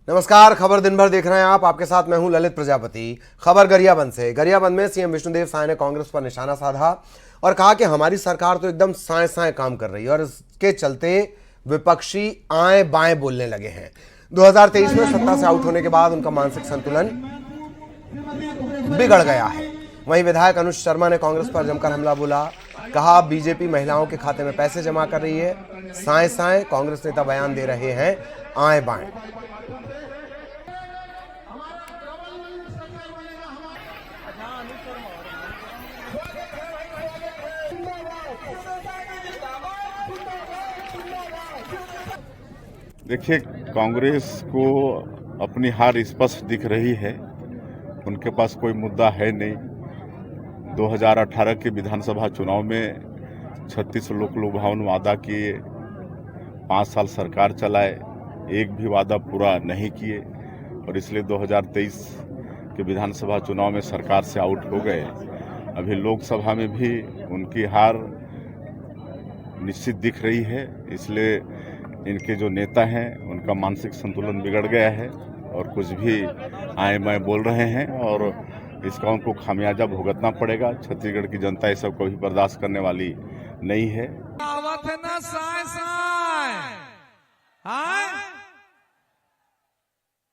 नमस्कार, खबर दिन भर देख रहे हैं आप। आपके साथ मैं हूं ललित प्रजापति। खबर गरियाबंद से। गरियाबंद में सीएम विष्णुदेव साय ने कांग्रेस पर निशाना साधा और कहा कि हमारी सरकार तो एकदम साए साए काम कर रही है और इसके चलते विपक्षी आए बाएं बोलने लगे हैं। 2023 में सत्ता से आउट होने के बाद उनका मानसिक संतुलन बिगड़ गया है। वहीं विधायक अनुज शर्मा ने कांग्रेस पर जमकर हमला बोला। कहा बीजेपी महिलाओं के खाते में पैसे जमा कर रही है। साए साए कांग्रेस नेता बयान दे रहे हैं आए बाएं। देखिए, कांग्रेस को अपनी हार स्पष्ट दिख रही है। उनके पास कोई मुद्दा है नहीं। 2018 के विधानसभा चुनाव में 36 लोक लुभावन वादा किए, 5 साल सरकार चलाए, एक भी वादा पूरा नहीं किए और इसलिए 2023 के विधानसभा चुनाव में सरकार से आउट हो गए। अभी लोकसभा में भी उनकी हार निश्चित दिख रही है। इसलिए इनके जो नेता हैं उनका मानसिक संतुलन बिगड़ गया है और कुछ भी आए मैं बोल रहे हैं और इसका उनको खामियाजा भुगतना पड़ेगा। छत्तीसगढ़ की जनता इस सब को भी बर्दाश्त करने वाली नहीं है।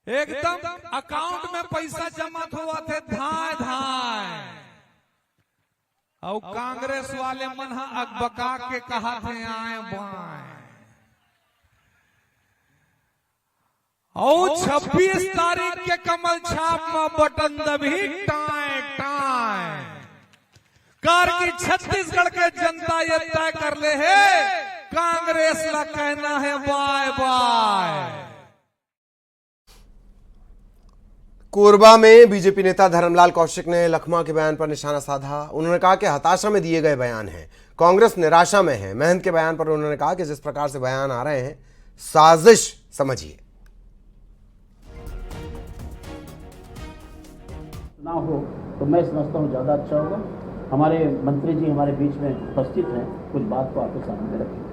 एकदम अकाउंट में पैसा जमा हुआ थे धाए धाए और कांग्रेस वाले मन अकबका के कहा थे आए बाएं और 26 तारीख के कमल छाप में बटन दबी टाए टाए कार की छत्तीसगढ़ के जनता ये तय कर ले है कांग्रेस ला कहना है बाय बाय। कोरबा में बीजेपी नेता धर्मलाल कौशिक ने लखमा के बयान पर निशाना साधा। उन्होंने कहा कि हताशा में दिए गए बयान हैं, कांग्रेस निराशा में है। महंत के बयान पर उन्होंने कहा कि जिस प्रकार से बयान आ रहे हैं साजिश समझिए। ना हो तो मैं समझता हूँ ज़्यादा अच्छा होगा। हमारे मंत्री जी हमारे बीच में उपस्थित हैं, कुछ बात को आपके सामने रखें।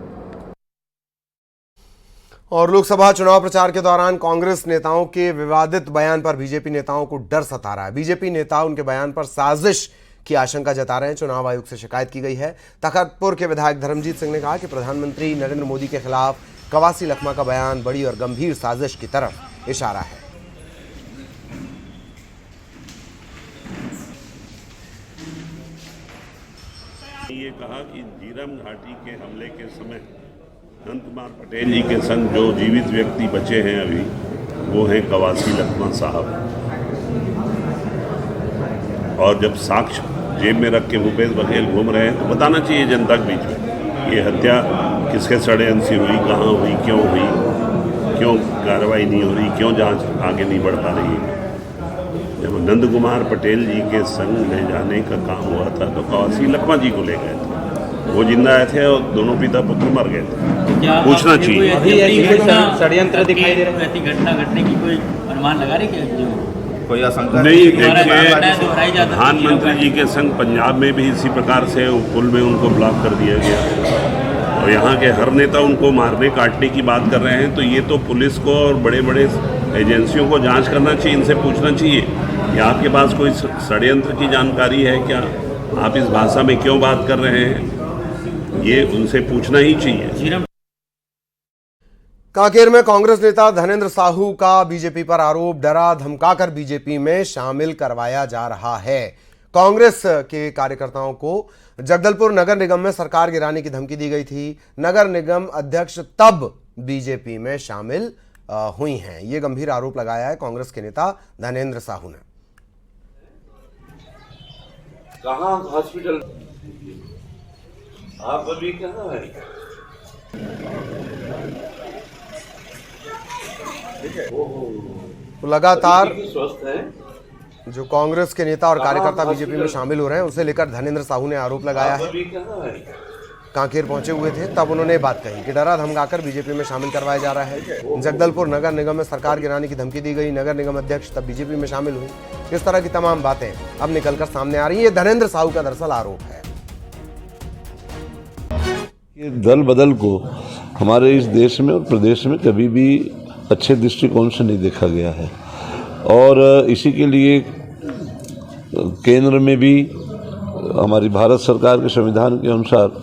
और लोकसभा चुनाव प्रचार के दौरान कांग्रेस नेताओं के विवादित बयान पर बीजेपी नेताओं को डर सता रहा है। बीजेपी नेता उनके बयान पर साजिश की आशंका जता रहे हैं। चुनाव आयोग से शिकायत की गई है। तखतपुर के विधायक धर्मजीत सिंह ने कहा कि प्रधानमंत्री नरेंद्र मोदी के खिलाफ कवासी लखमा का बयान बड़ी और गंभीर साजिश की तरफ इशारा है। ये कहा कि झीरम घाटी के हमले के समय अनंत कुमार पटेल जी के संग जो जीवित व्यक्ति बचे हैं अभी वो हैं कवासी लखमा साहब। और जब साक्ष्य जेब में रख के भूपेश बघेल घूम रहे हैं तो बताना चाहिए जनता के बीच में ये हत्या किसके षड्यंत्र से हुई, कहाँ हुई, क्यों कार्रवाई नहीं हो रही, क्यों जांच आगे नहीं बढ़ पा रही है। जब नंद कुमार पटेल जी के संग ले जाने का काम हुआ था तो कवासी लखमा जी को ले गए थे। वो जिंदा आए थे और दोनों पिता पुत्र मर गए थे। पूछना चाहिए। षड्यंत्र दिखाई दे रहा है। ऐसी घटना घटने की कोई अनुमान लगा रही है? कोई आशंका नहीं? देखिए, प्रधानमंत्री जी के संग पंजाब में भी इसी प्रकार से पुल में उनको ब्लॉक कर दिया गया और यहाँ के हर नेता उनको मारने काटने की बात कर रहे हैं। तो ये तो पुलिस को और बड़े बड़े एजेंसियों को जांच करना चाहिए, इनसे पूछना चाहिए कि आपके पास कोई षड्यंत्र की जानकारी है क्या, आप इस भाषा में क्यों बात कर रहे हैं, ये उनसे पूछना ही चाहिए। कांकेर में कांग्रेस नेता धनेंद्र साहू का बीजेपी पर आरोप। डरा धमकाकर बीजेपी में शामिल करवाया जा रहा है। कांग्रेस के कार्यकर्ताओं को जगदलपुर नगर निगम में सरकार गिराने की धमकी दी गई थी। नगर निगम अध्यक्ष तब बीजेपी में शामिल हुई हैं। ये गंभीर आरोप लगाया है कांग्रेस के नेता धनेंद्र साहू ने। कहाँ हॉस्पिटल आप अभी कहाँ है? तो लगातार स्वस्थ है जो कांग्रेस के नेता और कार्यकर्ता बीजेपी में शामिल हो रहे हैं उसे लेकर धनेंद्र साहू ने आरोप लगाया है। अभी कहाँ है? कांकेर पहुंचे हुए थे तब उन्होंने बात कही कि डरा धमकाकर बीजेपी में शामिल करवाया जा रहा है। जगदलपुर नगर निगम में सरकार गिराने की धमकी दी गई। नगर निगम अध्यक्ष तब बीजेपी में शामिल हुई। इस तरह की तमाम बातें अब निकलकर सामने आ रही है। ये धनेंद्र साहू का दरअसल आरोप है। ये दल बदल को हमारे इस देश में और प्रदेश में कभी भी अच्छे दृष्टिकोण से नहीं देखा गया है। और इसी के लिए केंद्र में भी हमारी भारत सरकार के संविधान के अनुसार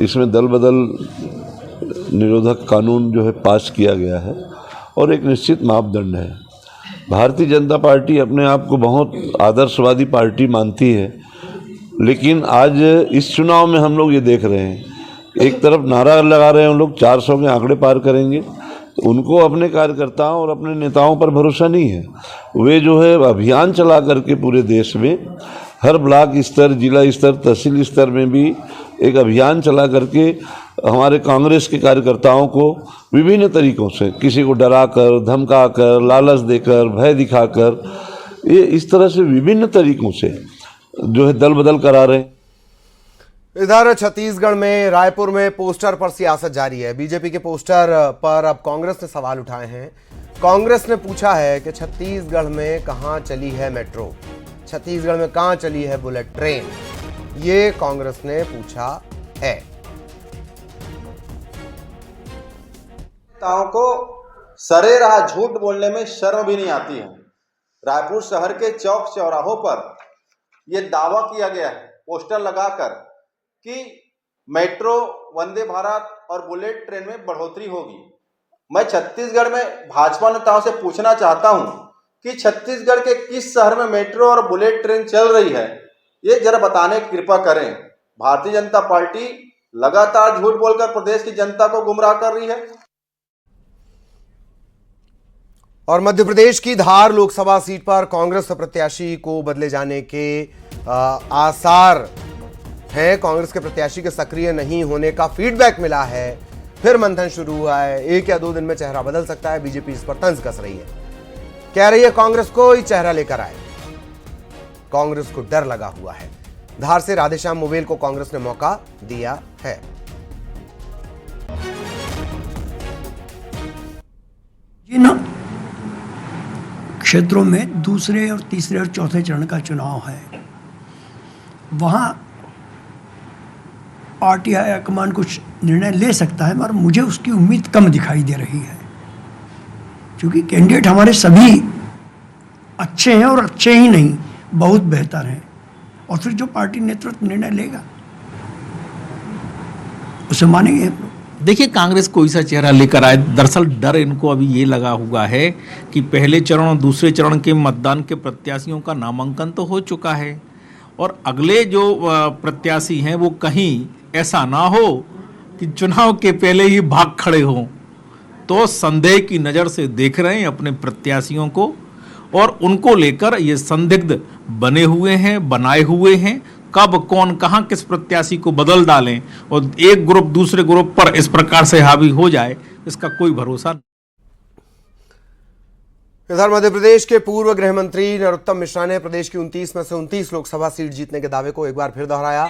इसमें दल बदल निरोधक कानून जो है पास किया गया है और एक निश्चित मापदंड है। भारतीय जनता पार्टी अपने आप को बहुत आदर्शवादी पार्टी मानती है, लेकिन आज इस चुनाव में हम लोग ये देख रहे हैं, एक तरफ नारा लगा रहे हैं उन लोग 400 के आंकड़े पार करेंगे, तो उनको अपने कार्यकर्ताओं और अपने नेताओं पर भरोसा नहीं है। वे जो है अभियान चला करके पूरे देश में हर ब्लॉक स्तर, जिला स्तर, तहसील स्तर में भी एक अभियान चला करके हमारे कांग्रेस के कार्यकर्ताओं को विभिन्न तरीकों से, किसी को डराकर, धमकाकर, लालच देकर, भय दिखाकर, ये इस तरह से विभिन्न तरीकों से जो है दल बदल करा रहे हैं। इधर छत्तीसगढ़ में रायपुर में पोस्टर पर सियासत जारी है। बीजेपी के पोस्टर पर अब कांग्रेस ने सवाल उठाए हैं। कांग्रेस ने पूछा है कि छत्तीसगढ़ में कहां चली है मेट्रो, छत्तीसगढ़ में कहां चली है बुलेट ट्रेन, ये कांग्रेस ने पूछा है। नेताओं को सरेराह झूठ बोलने में शर्म भी नहीं आती है। रायपुर शहर के चौक चौराहों पर यह दावा किया गया है पोस्टर लगाकर कि मेट्रो, वंदे भारत और बुलेट ट्रेन में बढ़ोतरी होगी। मैं छत्तीसगढ़ में भाजपा नेताओं से पूछना चाहता हूं कि छत्तीसगढ़ के किस शहर में मेट्रो और बुलेट ट्रेन चल रही है, ये जरा बताने की कृपा करें। भारतीय जनता पार्टी लगातार झूठ बोलकर प्रदेश की जनता को गुमराह कर रही है। और मध्य प्रदेश की धार लोकसभा सीट पर कांग्रेस प्रत्याशी को बदले जाने के आसार हैं। कांग्रेस के प्रत्याशी के सक्रिय नहीं होने का फीडबैक मिला है। फिर मंथन शुरू हुआ है, 1 या 2 दिन में चेहरा बदल सकता है। बीजेपी इस पर तंज कस रही है, कह रही है कांग्रेस को ही चेहरा लेकर आए। कांग्रेस को डर लगा हुआ है। धार से राधेश्याम मोवेल को कांग्रेस ने मौका दिया है। जिन क्षेत्रों में दूसरे और तीसरे और चौथे चरण का चुनाव है, वहां पार्टी हाईकमान कुछ निर्णय ले सकता है, मगर मुझे उसकी उम्मीद कम दिखाई दे रही है, क्योंकि कैंडिडेट हमारे सभी अच्छे हैं और अच्छे ही नहीं, बहुत बेहतर हैं। और फिर जो पार्टी नेतृत्व निर्णय लेगा उसे मानेंगे हम लोग। देखिए, कांग्रेस कोई सा चेहरा लेकर आए, दरअसल डर इनको अभी ये लगा हुआ है कि पहले चरण और दूसरे चरण के मतदान के प्रत्याशियों का नामांकन तो हो चुका है, और अगले जो प्रत्याशी हैं वो कहीं ऐसा ना हो कि चुनाव के पहले ही भाग खड़े हों। तो संदेह की नज़र से देख रहे हैं अपने प्रत्याशियों को, और उनको लेकर ये संदिग्ध बने हुए हैं, बनाए हुए हैं। कब कौन कहां किस प्रत्याशी को बदल डालें और एक ग्रुप दूसरे ग्रुप पर इस प्रकार से हावी हो जाए, इसका कोई भरोसा नहीं। इधर मध्य प्रदेश के पूर्व गृह मंत्री नरोत्तम मिश्रा ने प्रदेश की 29 में से 29 लोकसभा सीट जीतने के दावे को एक बार फिर दोहराया।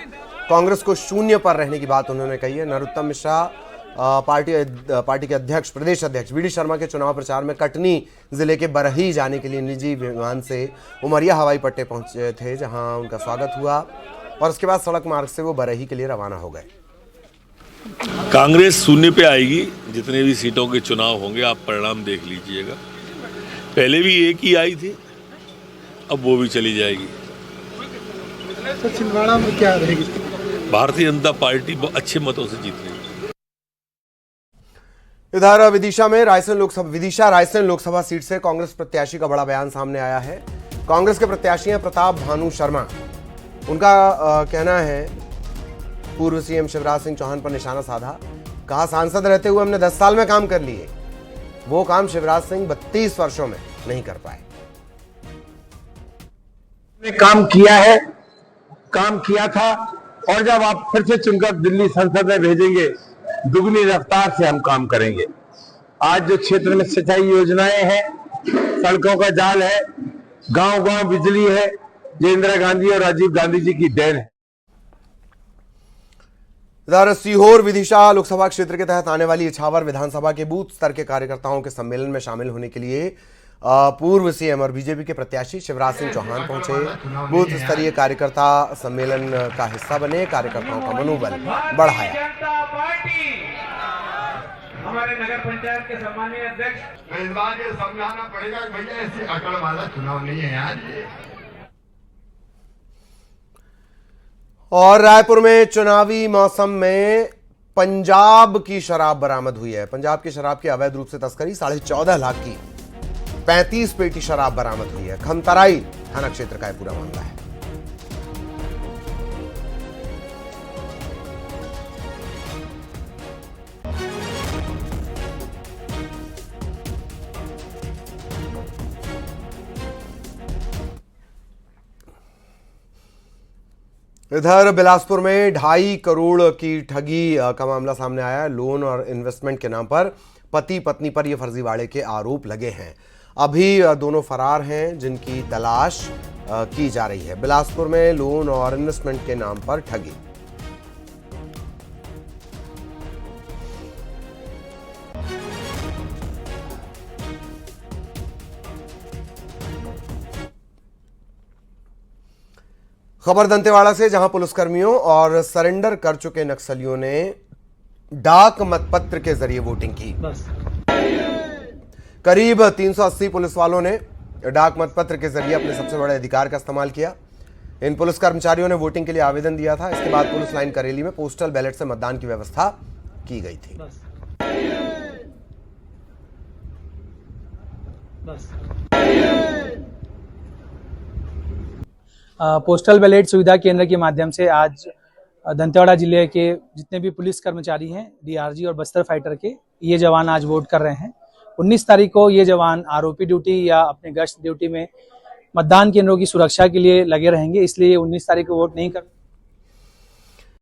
कांग्रेस को शून्य पर रहने की बात उन्होंने कही है। नरोत्तम मिश्रा पार्टी के अध्यक्ष, प्रदेश अध्यक्ष वीडी शर्मा के चुनाव प्रचार में कटनी जिले के बरही जाने के लिए निजी विमान से उमरिया हवाई पट्टे पहुंचे थे, जहां उनका स्वागत हुआ और उसके बाद सड़क मार्ग से वो बरही के लिए रवाना हो गए। कांग्रेस शून्य पे आएगी। जितने भी सीटों के चुनाव होंगे आप परिणाम देख लीजिएगा। पहले भी एक ही आई थी, अब वो भी चली जाएगी। तो छिंदवाड़ा में क्या रहेगी? भारतीय जनता पार्टी अच्छे मतों से जीत रही है। इधर विदिशा रायसेन लोकसभा सीट से कांग्रेस प्रत्याशी का बड़ा बयान सामने आया है। कांग्रेस के प्रत्याशी हैं प्रताप भानु शर्मा। उनका कहना है पूर्व सीएम शिवराज सिंह चौहान पर निशाना साधा। कहा, सांसद रहते हुए हमने 10 साल में काम कर लिए, वो काम शिवराज सिंह 32 वर्षों में नहीं कर पाए। काम किया है, काम किया था, और जब आप फिर से चुनकर दिल्ली संसद में भेजेंगे, दुगनी रफ्तार से हम काम करेंगे। आज जो क्षेत्र में सिंचाई योजनाएं हैं, सड़कों का जाल है, गांव-गांव बिजली है, ये इंदिरा गांधी और राजीव गांधी जी की देन है। इधर सीहोर विदिशा लोकसभा क्षेत्र के तहत आने वाली इछावर विधानसभा के बूथ स्तर के कार्यकर्ताओं के सम्मेलन में शामिल होने के लिए पूर्व सीएम और बीजेपी के प्रत्याशी शिवराज सिंह चौहान पहुंचे। बूथ स्तरीय कार्यकर्ता सम्मेलन का हिस्सा बने, कार्यकर्ताओं का मनोबल बढ़ाया। हमारे नगर पंचायत के सम्मानीय अध्यक्ष। इस बात ये समझाना पड़ेगा कि भैया ऐसी अकड़ वाला चुनाव नहीं है यार ये। और रायपुर में चुनावी मौसम में पंजाब की शराब बरामद हुई है। पंजाब की शराब की अवैध रूप से तस्करी 14.5 लाख की 35 पेटी शराब बरामद हुई है। खमतराई थाना क्षेत्र का यह पूरा मामला है। इधर बिलासपुर में 2.5 करोड़ की ठगी का मामला सामने आया है। लोन और इन्वेस्टमेंट के नाम पर पति पत्नी पर यह फर्जीवाड़े के आरोप लगे हैं। अभी दोनों फरार हैं, जिनकी तलाश की जा रही है। बिलासपुर में लोन और इन्वेस्टमेंट के नाम पर ठगी। खबर दंतेवाड़ा से, जहां पुलिसकर्मियों और सरेंडर कर चुके नक्सलियों ने डाक मतपत्र के जरिए वोटिंग की। करीब 380 पुलिस वालों ने डाक मतपत्र के जरिए अपने सबसे बड़े अधिकार का इस्तेमाल किया। इन पुलिस कर्मचारियों ने वोटिंग के लिए आवेदन दिया था। इसके बाद पुलिस लाइन करेली में पोस्टल बैलेट से मतदान की व्यवस्था की गई थी। पोस्टल बैलेट सुविधा केंद्र के माध्यम से आज दंतेवाड़ा जिले के जितने भी पुलिस कर्मचारी हैं, डीआरजी और बस्तर फाइटर के, ये जवान आज वोट कर रहे हैं। 19 तारीख को ये जवान आरओपी ड्यूटी या अपने गश्त ड्यूटी में मतदान केंद्रों की सुरक्षा के लिए लगे रहेंगे, इसलिए 19 तारीख को वोट नहीं कर